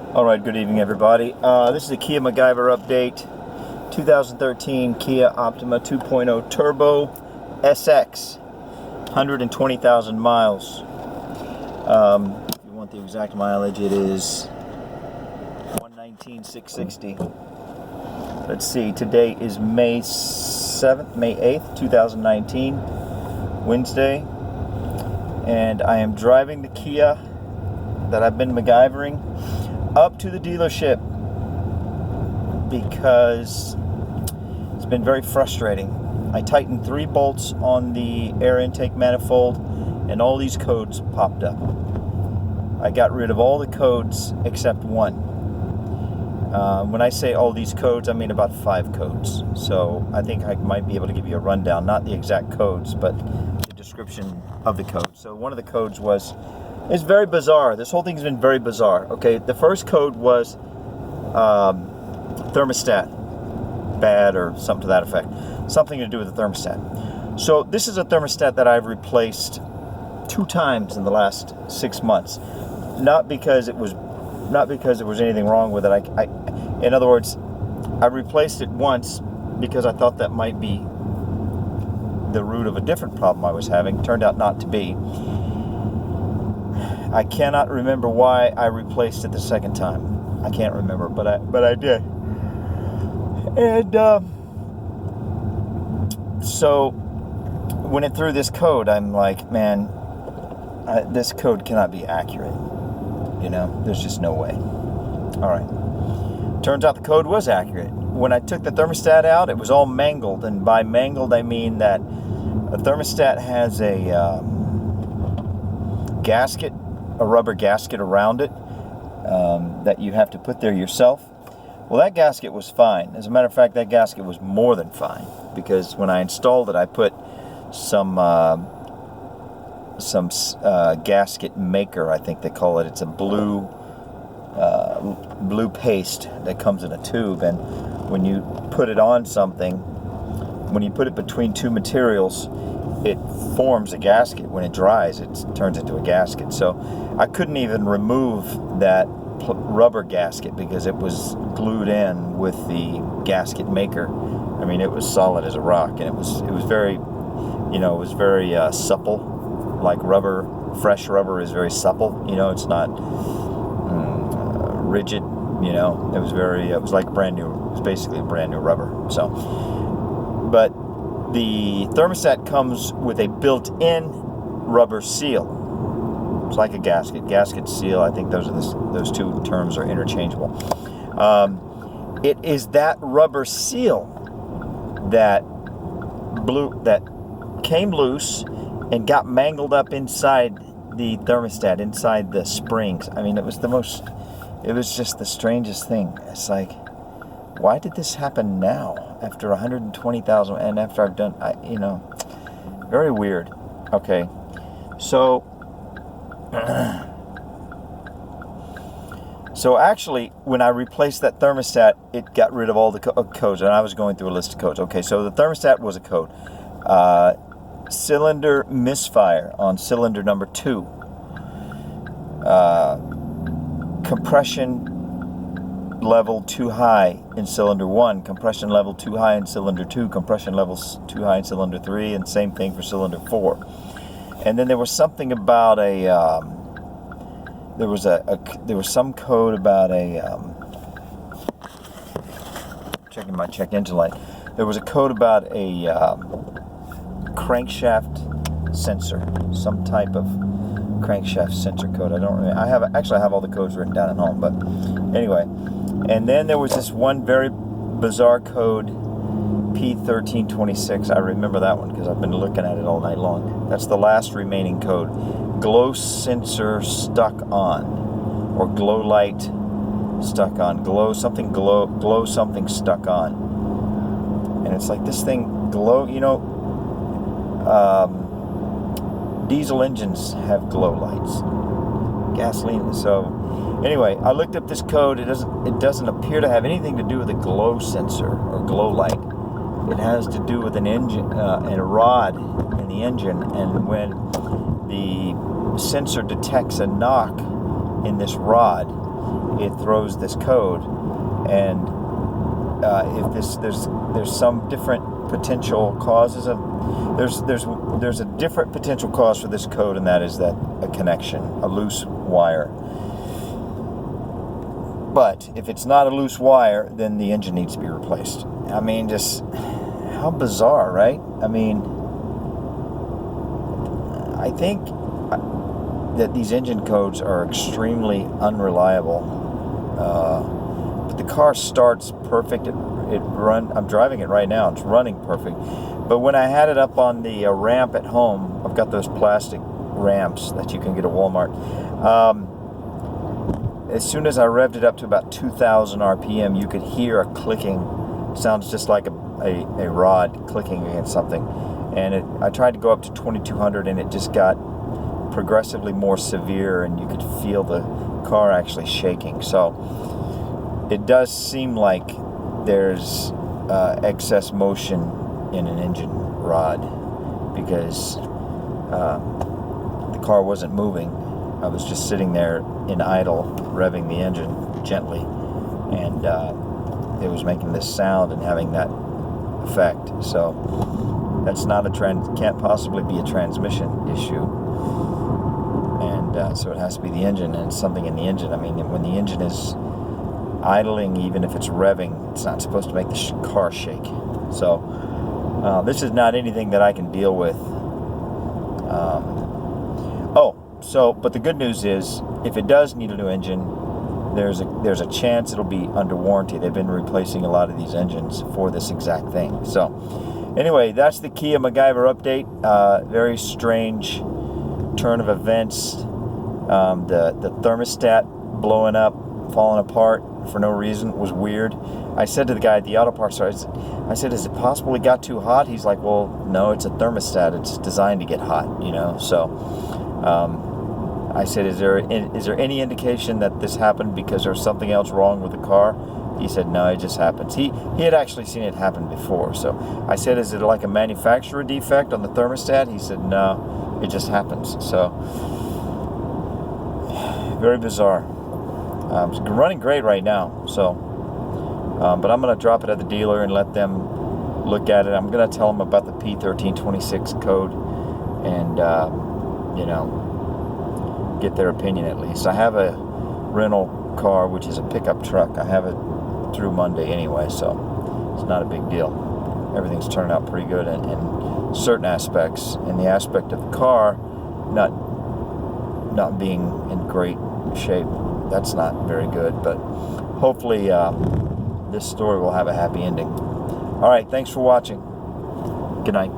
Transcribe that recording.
Alright, good evening everybody. This is a Kia McGyver update. 2013 Kia Optima 2.0 Turbo SX. 120,000 miles. If you want the exact mileage, it is 119,660. Let's see, today is May 8th, 2019, Wednesday. And I am driving the Kia that I've been McGyvering up to the dealership because it's been very frustrating. I tightened 3 bolts on the air intake manifold and all these codes popped up. I got rid of all the codes except one. When I say all these codes, I mean about 5 codes. So I think I might be able to give you a rundown, not the exact codes, but the description of the codes. So one of the codes was, it's very bizarre. This whole thing's been very bizarre. Okay, the first code was thermostat bad or something to that effect. Something to do with the thermostat. So this is a thermostat that I've replaced 2 times in the last 6 months. Not because there was anything wrong with it. In other words, I replaced it once because I thought that might be the root of a different problem I was having. Turned out not to be. I cannot remember why I replaced it the second time. I can't remember, but I did. And so when it threw this code, I'm like, man, this code cannot be accurate. You know, there's just no way. All right. Turns out the code was accurate. When I took the thermostat out, it was all mangled, and by mangled I mean that a thermostat has a gasket, a rubber gasket around it that you have to put there yourself. Well, that gasket was fine. As a matter of fact, that gasket was more than fine, because when I installed it, I put some gasket maker, I think they call it. It's a blue paste that comes in a tube, and when you put it on something, when you put it between 2 materials, it forms a gasket. When it dries, it turns into a gasket. So I couldn't even remove that rubber gasket because it was glued in with the gasket maker. I mean, it was solid as a rock, and it was very, you know, it was very supple, like rubber. Fresh rubber is very supple. You know, it's not rigid. You know, it was very. It was like brand new. It was basically a brand new rubber. So, but the thermostat comes with a built-in rubber seal. It's like a gasket seal. I think those 2 terms are interchangeable. It is that rubber seal that came loose and got mangled up inside the thermostat, inside the springs. I mean, it was just the strangest thing. It's like, why did this happen now after 120,000 and after I've done, very weird. Okay, so actually, when I replaced that thermostat, it got rid of all the codes, and I was going through a list of codes. Okay, so the thermostat was a code. Cylinder misfire on cylinder number 2. Compression level too high in cylinder 1. Compression level too high in cylinder 2. Compression levels too high in cylinder 3, and same thing for cylinder 4. And then there was something about there was some code about checking my check engine light. There was a code about a crankshaft sensor, some type of crankshaft sensor code. I don't really. I have all the codes written down at home, but anyway. And then there was this one very bizarre code, P1326. I remember that one because I've been looking at it all night long. That's the last remaining code. Glow sensor stuck on, or glow light stuck on. Glow something stuck on. And it's like this thing glow. You know, diesel engines have glow lights. Gasoline. So anyway, I looked up this code. It doesn't appear to have anything to do with a glow sensor or glow light. It has to do with an engine and a rod in the engine, and when the sensor detects a knock in this rod, it throws this code, and if there's some different potential causes of there's a different potential cause for this code, and that is that a connection, a loose wire. But if it's not a loose wire, then the engine needs to be replaced. I mean, just how bizarre, right? I mean, I think that these engine codes are extremely unreliable. But the car starts perfect. I'm driving it right now. It's running perfect. But when I had it up on the ramp at home, I've got those plastic ramps that you can get at Walmart. As soon as I revved it up to about 2,000 RPM, you could hear a clicking. Sounds just like a rod clicking against something. And I tried to go up to 2,200, and it just got progressively more severe, and you could feel the car actually shaking. So it does seem like there's excess motion in an engine rod, because the car wasn't moving. I was just sitting there in idle, revving the engine gently, and it was making this sound and having that effect. So that's not can't possibly be a transmission issue, and so it has to be the engine, and it's something in the engine. I mean, when the engine is idling, even if it's revving, it's not supposed to make the car shake. So this is not anything that I can deal with. But the good news is, if it does need a new engine, there's a chance it'll be under warranty. They've been replacing a lot of these engines for this exact thing. So anyway, that's the Kia McGyver update. Very strange turn of events. The thermostat blowing up, falling apart for no reason was weird. I said to the guy at the auto parts store, I said, is it possible it got too hot? He's like, well, no, it's a thermostat. It's designed to get hot, you know. So I said, is there any indication that this happened because there's something else wrong with the car? He said, no, it just happens. He had actually seen it happen before. So I said, is it like a manufacturer defect on the thermostat? He said, no, it just happens. So very bizarre. It's running great right now. So, but I'm going to drop it at the dealer and let them look at it. I'm going to tell them about the P1326 code, and you know, get their opinion at least. I have a rental car, which is a pickup truck. I have it through Monday anyway, so it's not a big deal. Everything's turning out pretty good in certain aspects. In the aspect of the car not being in great shape, that's not very good, but hopefully this story will have a happy ending. All right, thanks for watching. Good night.